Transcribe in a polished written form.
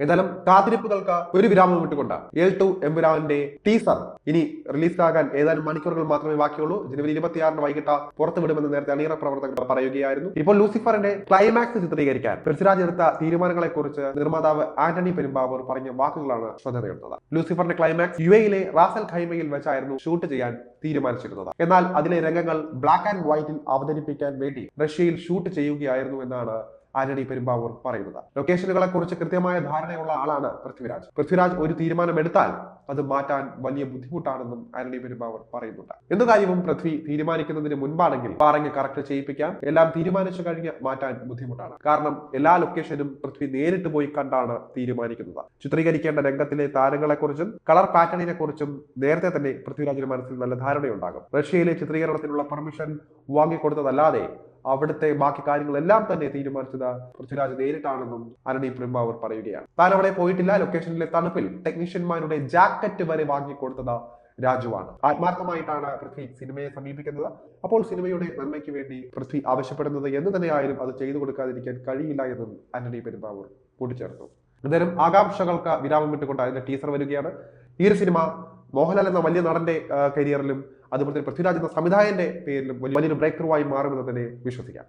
ഏതായാലും കാത്തിരിപ്പുകൾക്ക് ഒരു വിരാമം വിട്ടുകൊണ്ട് L2 എമ്പുരാന്റെ ടീസർ ഇനി റിലീസാകാൻ ഏതാനും മണിക്കൂറുകൾ മാത്രമേ ബാക്കിയുള്ളൂ. ജനുവരി 26 വൈകിട്ട് പുറത്തുവിടുമെന്ന് നേരത്തെ അണിയറ പ്രവർത്തകർ പറയുകയായിരുന്നു. ഇപ്പോൾ ലൂസിഫറിന്റെ ക്ലൈമാക്സ് ചിത്രീകരിക്കാൻ പൃഥ്വിരാജ് എടുത്ത തീരുമാനങ്ങളെ കുറിച്ച് നിർമ്മാതാവ് ആന്റണി പെരുമ്പാവൂർ പറഞ്ഞ വാക്കുകളാണ് ശ്രദ്ധ നേടുന്നത്. ലൂസിഫറിന്റെ ക്ലൈമാക്സ് UAE റാസൽ ഖൈമയിൽ വെച്ചായിരുന്നു ഷൂട്ട് ചെയ്യാൻ തീരുമാനിച്ചിരുന്നത്. എന്നാൽ അതിലെ രംഗങ്ങൾ ബ്ലാക്ക് ആൻഡ് വൈറ്റിൽ അവതരിപ്പിക്കാൻ വേണ്ടി റഷ്യയിൽ ഷൂട്ട് ചെയ്യുകയായിരുന്നു എന്നാണ് ആന്റണി പെരുമ്പാവൂർ പറയുന്നത്. ലൊക്കേഷനുകളെ കുറിച്ച് കൃത്യമായ ധാരണയുള്ള ആളാണ് പൃഥ്വിരാജ്. പൃഥ്വിരാജ് ഒരു തീരുമാനം എടുത്താൽ അത് മാറ്റാൻ വലിയ ബുദ്ധിമുട്ടാണെന്നും ആന്റണി പെരുമ്പാവൂർ പറയുന്നുണ്ട്. എന്ത് കാര്യവും പൃഥ്വി തീരുമാനിക്കുന്നതിന് മുൻപാണെങ്കിൽ പറഞ്ഞ് കറക്റ്റ് ചെയ്യിപ്പിക്കാം. എല്ലാം തീരുമാനിച്ചു കഴിഞ്ഞ് മാറ്റാൻ ബുദ്ധിമുട്ടാണ്. കാരണം എല്ലാ ലൊക്കേഷനും പൃഥ്വി നേരിട്ട് പോയി കണ്ടാണ് തീരുമാനിക്കുന്നത്. ചിത്രീകരിക്കേണ്ട രംഗത്തിലെ താരങ്ങളെ കുറിച്ചും കളർ പാറ്റേണിനെ കുറിച്ചും നേരത്തെ തന്നെ പൃഥ്വിരാജിന്റെ മനസ്സിൽ നല്ല ധാരണയുണ്ടാകും. റഷ്യയിലെ ചിത്രീകരണത്തിനുള്ള പെർമിഷൻ വാങ്ങിക്കൊടുത്തതല്ലാതെ അവിടുത്തെ ബാക്കി കാര്യങ്ങളെല്ലാം തന്നെ തീരുമാനിച്ചത് പൃഥ്വിരാജ് നേരിട്ടാണെന്നും ആന്റണി പെരുമ്പാവൂർ പറയുകയാണ്. താൻ അവിടെ പോയിട്ടില്ല. ലൊക്കേഷനിലെ തണുപ്പിൽ ടെക്നീഷ്യന്മാരുടെ ജാക്കറ്റ് വരെ വാങ്ങിക്കൊടുത്തത് രാജുവാണ്. ആത്മാർത്ഥമായിട്ടാണ് പൃഥ്വി സിനിമയെ സമീപിക്കുന്നത്. അപ്പോൾ സിനിമയുടെ നന്മയ്ക്ക് വേണ്ടി പൃഥ്വി ആവശ്യപ്പെടുന്നത് എന്ന് തന്നെയായാലും അത് ചെയ്തു കൊടുക്കാതിരിക്കാൻ കഴിയില്ല എന്നും ആന്റണി പെരുമ്പാവൂർ കൂട്ടിച്ചേർത്തു. എന്തായാലും ആകാംക്ഷകൾക്ക് വിരാമം വിട്ടുകൊണ്ട് അതിന്റെ ടീസർ വരികയാണ്. ഈ ഒരു സിനിമ മോഹൻലാൽ എന്ന വലിയ നടന്റെ കരിയറിലും അതുപോലെ തന്നെ പൃഥ്വിരാജ് എന്ന സംവിധായകന്റെ പേരിലും വലിയൊരു ബ്രേക്ക് ത്രൂ ആയി മാറുമെന്ന് തന്നെ വിശ്വസിക്കാം.